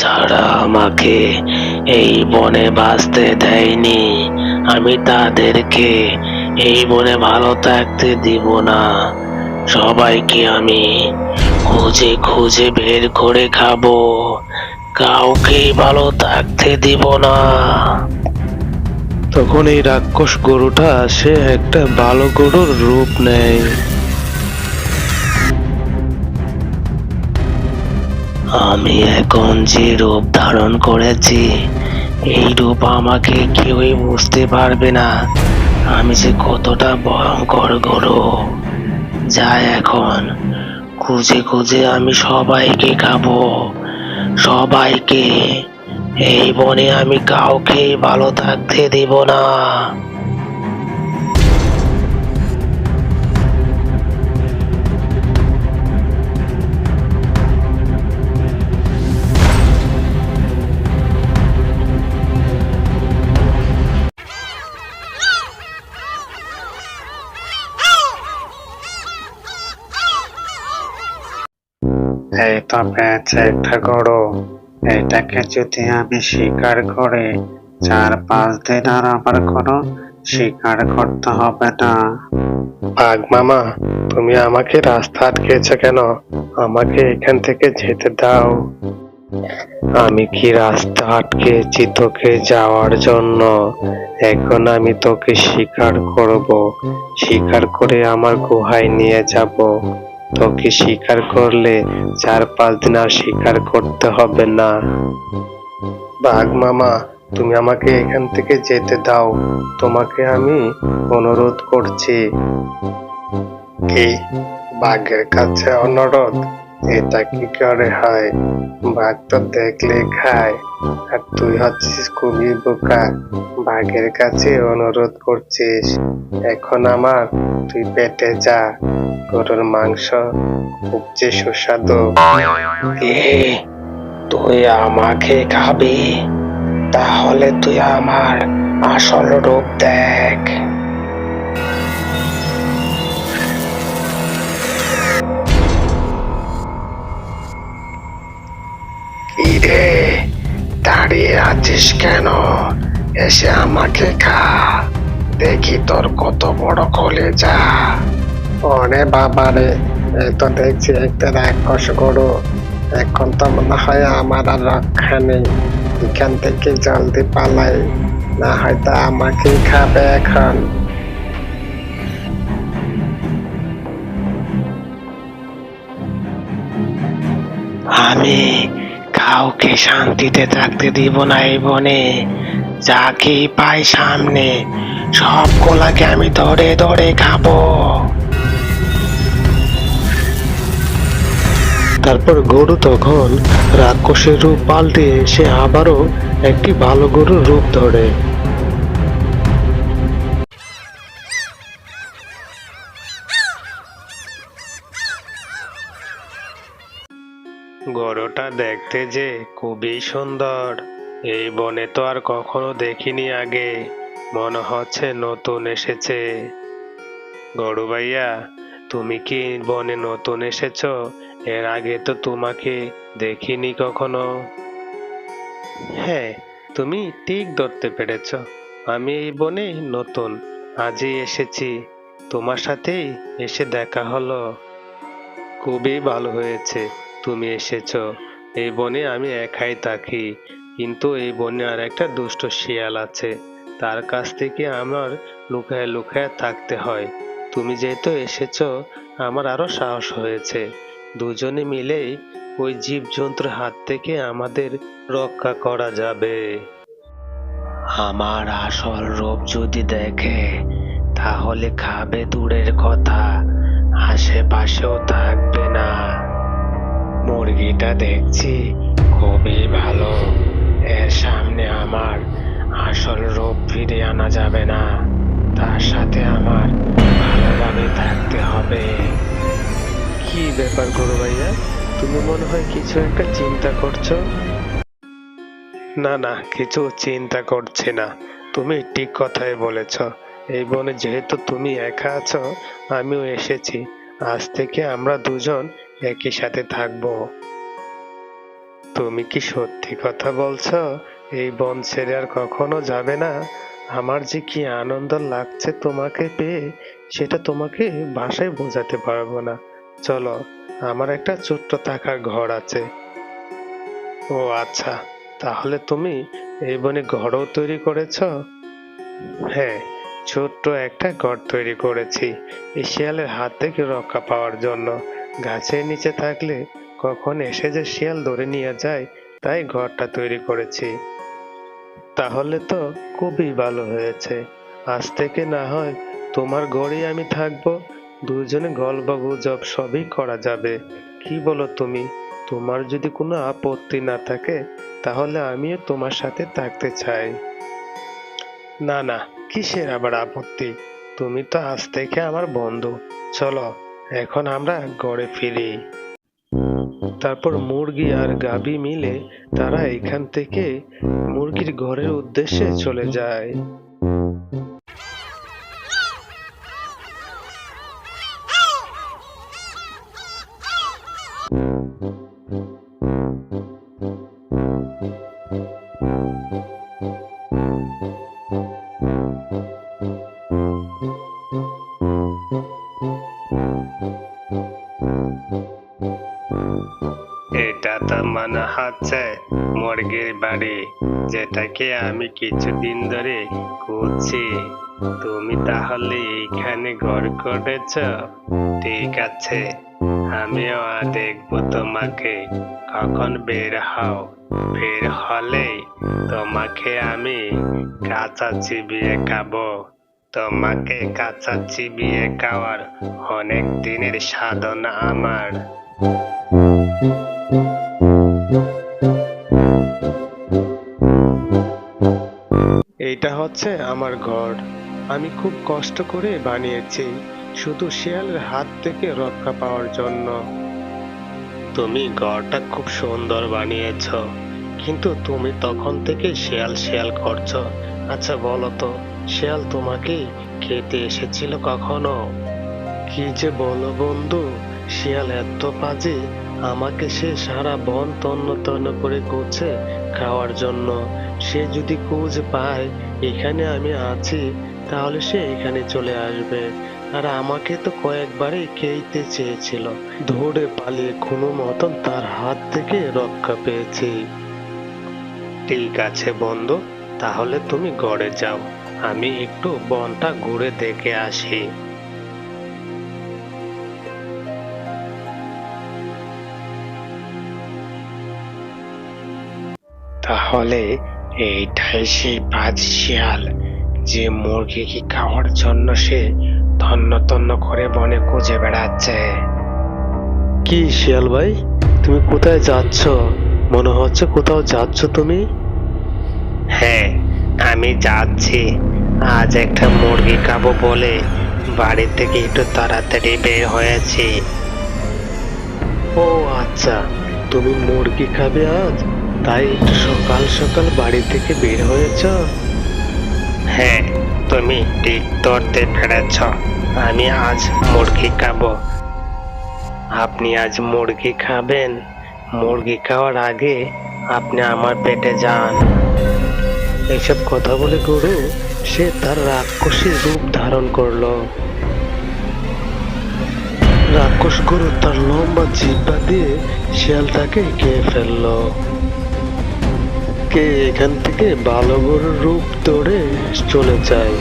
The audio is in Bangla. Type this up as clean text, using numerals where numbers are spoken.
যারা আমাকে এই বনে বাঁচতে দেয়নি, আমি তাদেরকে এই বনে ভালো থাকতে দিব না। সবাইকে আমি খুঁজে খুঁজে বের করে খাবো, কাউকেই ভালো থাকতে দিব না। তখন এই রাক্ষস গরুটা সে একটা ভালো গরুর রূপ নেয়। আমি এখন যে রূপ ধারণ করেছি, এই রূপ আমাকে কেউই বুঝতে পারবে না আমি যে কতটা ভয়ঙ্কর গরু। যাই এখন খুঁজে খুঁজে আমি সবাইকে খাবো, সবাইকে। এই বনে আমি কাউকে ভালো থাকতে দেব না। এই তো পেয়েছে একটা গরু। এটাকে যদি আমি শিকার করে 4-5 দিন আর আমার কোনো শিকার করতে হবে না। বাঘ মামা, তুমি আমাকে রাস্তা আটকেছো কেন? আমাকে এখান থেকে যেতে দাও। আমি কি রাস্তা আটকেছি তোকে যাওয়ার জন্য? এখন আমি তোকে শিকার করব, শিকার করে আমার গুহায় নিয়ে যাব। তোকে শিকার করলে 4-5 দিন আর শিকার করতে হবে না। বাঘ মামা, তুমি আমাকে এখান থেকে যেতে দাও, তোমাকে আমি অনুরোধ করছি। কি, বাঘের কাছে অনুরোধ? এটা কি করে হয়? বাঘ তো দেখলে খায়, আর তুই হচ্ছিস খুবই বোকা, বাঘের কাছে অনুরোধ করছিস। এখন আমার তুই পেটে যা, গরুর মাংস খুব যে সুস্বাদু। এ, তুই আমাকে খাবি? তাহলে তুই আমার আসল রূপ দেখ। কি রে, দাঁড়িয়ে আছিস কেন? এসে আমাকে খা, দেখি তোর কত বড় কলেজা। ওরে বাবা রে, এই তো দেখছি একটা রাক্ষস গরু। এখন তো মনে হয় আমার আর রক্ষা নেই, এখান থেকে জলদি পালাই, না হয়তো আমাকেই খাবে এখন। আমি কাউকে শান্তিতে থাকতে দিব না এই বনে। যাকেই পাই সামনে, সবগুলাকে আমি ধরে ধরে খাবো। তারপর গরু তখন রাক্ষসের রূপ পাল্টে সে আবারও একটি ভালো গরুর রূপ ধরে। গরুটা দেখতে যে খুবই সুন্দর, এই বনে তো আর কখনো দেখিনি আগে, মনে হচ্ছে নতুন এসেছে। গরু ভাইয়া, তুমি কি বনে নতুন এসেছো? এর আগে তো তোমাকে দেখিনি কখনো। হ্যাঁ, তুমি ঠিক ধরতে পেরেছ, আমি এই বনে নতুন, আজই এসেছি, তোমার সাথেই এসে দেখা হলো। খুবই ভালো হয়েছে তুমি এসেছো। এই বনে আমি একাই থাকি, কিন্তু এই বনে আর একটা দুষ্ট শিয়াল আছে, তার কাছ থেকে আমার লুকায় লুকায় থাকতে হয়। তুমি যেহেতু এসেছো, আমার আরো সাহস হয়েছে। দুজনে মিলেই ওই জীবজন্তুর হাত থেকে আমাদের রক্ষা করা যাবে। আমার আসল রূপ যদি দেখে, তাহলে খাবে দূরের কথা, আশেপাশেও থাকবে না। মুরগিটা দেখছি খুবই ভালো, এর সামনে আমার আসল রূপ ফিরে আনা যাবে না, তার সাথে আমার ভালোভাবে থাকতে হবে। কি ব্যাপার গরু ভাইয়া, তুমি মনে হয় কিছু একটা চিন্তা করছো? না না, কিছু চিন্তা করছি না, তুমি ঠিক কথাই বলেছ। এই বনে যেহেতু তুমি একা আছো, আমিও এসেছি, আজ থেকে আমরা দুজন একই সাথে থাকবো। তুমি কি সত্যি কথা বলছো? এই বন ছেড়ে আর কখনো যাবে না? আমার যে কি আনন্দ লাগছে তোমাকে পেয়ে, সেটা তোমাকে ভাষায় বোঝাতে পারবো না। চলো, আমার একটা ছোট্ট থাকার ঘর আছে। ও আচ্ছা, তাহলে তুমি এই বনে ঘরও তৈরি করেছো? হ্যাঁ, ছোট্ট একটা ঘর তৈরি করেছি এই শিয়ালের হাত থেকে রক্ষা পাওয়ার জন্য। গাছের নিচে থাকলে কখন এসে যে শিয়াল ধরে নিয়ে যায়, তাই ঘরটা তৈরি করেছি। তাহলে তো খুবই ভালো হয়েছে। আজ থেকে না হয় তোমার ঘরেই আমি থাকবো। দুজনে গল্প গুজব সবই করা যাবে। কি বলো তুমি? তোমার যদি কোনো আপত্তি না থাকে, তাহলে আমিও তোমার সাথে থাকতে চাই। না না, কিসের আবার আপত্তি? তুমি তো আজ থেকে আমার বন্ধু। চলো, এখন আমরা ঘরে ফিরি। তারপর মুরগি আর গাভী মিলে তারা এখান থেকে মুরগির ঘরের উদ্দেশ্যে চলে যায়। এটা তো মনে হচ্ছে মুরগির বাড়ি, যেটাকে আমি কিছুদিন ধরে খুঁজছি। তুমি তাহলে এইখানে ঘর করেছ? ঠিক আছে, আমিও দেখবো তোমাকে। কখন বের হও? বের হলেই তোমাকে আমি কাঁচা চিবিয়ে খাবো। তোমাকে কাঁচা চিবিয়ে খাওয়ার অনেক দিনের সাধনা আমার। এইটা হচ্ছে আমার ঘর। আমি খুব কষ্ট করে বানিয়েছি, শুধু শিয়ালের হাত থেকে রক্ষা পাওয়ার জন্য। তুমি ঘরটা খুব সুন্দর বানিয়েছো, কিন্তু তুমি তখন থেকে শিয়াল শিয়াল করছো। আচ্ছা বলো তো, শিয়াল তোমাকে খেতে এসেছিল কখনো? কি যে বলো বন্ধু, শিয়াল এত বাজে! আমাকে সে সারা বন তন্ন তন্ন করে খুঁজছে খাওয়ার জন্য। সে যদি খোঁজ পায় এখানে আমি আছি, তাহলে সে এখানে চলে আসবে। আর আমাকে তো কয়েকবারই খেতে চেয়েছিল। দৌড়ে পালিয়ে কোনো মতন তার হাত থেকে রক্ষা পেয়েছি। ঠিক আছে বন্ধু, তাহলে তুমি ঘরে যাও, আমি একটু বনটা ঘুরে দেখে আসি। তাহলে এইটাই সেই বাজ শিয়াল, যে মুরগিকে খাওয়ার জন্য সে তন্ন তন্ন করে বনে খুঁজে বেড়াচ্ছে। কি শিয়াল ভাই, তুমি কোথায় যাচ্ছ? মনে হচ্ছে কোথাও যাচ্ছ তুমি। হ্যাঁ, আমি যাচ্ছি। আজ একটা মুরগি খাবো বলে বাড়ি থেকে একটু তাড়াতাড়ি বের হয়েছি। ও আচ্ছা, তুমি মুরগি খাবে আজ, তাই একটু সকাল সকাল বাড়ি থেকে বের হয়েছ? হ্যাঁ, তুমি ঠিক ধরতে পেরেছ। আমি আজ মুরগি খাবো। আপনি আজ মুরগি খাবেন? মুরগি খাওয়ার আগে আপনি আমার পেটে যান। এসব কথা বলে গরু সে তার রাক্ষসী রূপ ধারণ করলো। রাক্ষস গরু তার লম্বা জিহ্বা দিয়ে শিয়ালটাকে খেয়ে ফেললো। কে এখান থেকে ভালো গরুর রূপ ধরে চলে যায়।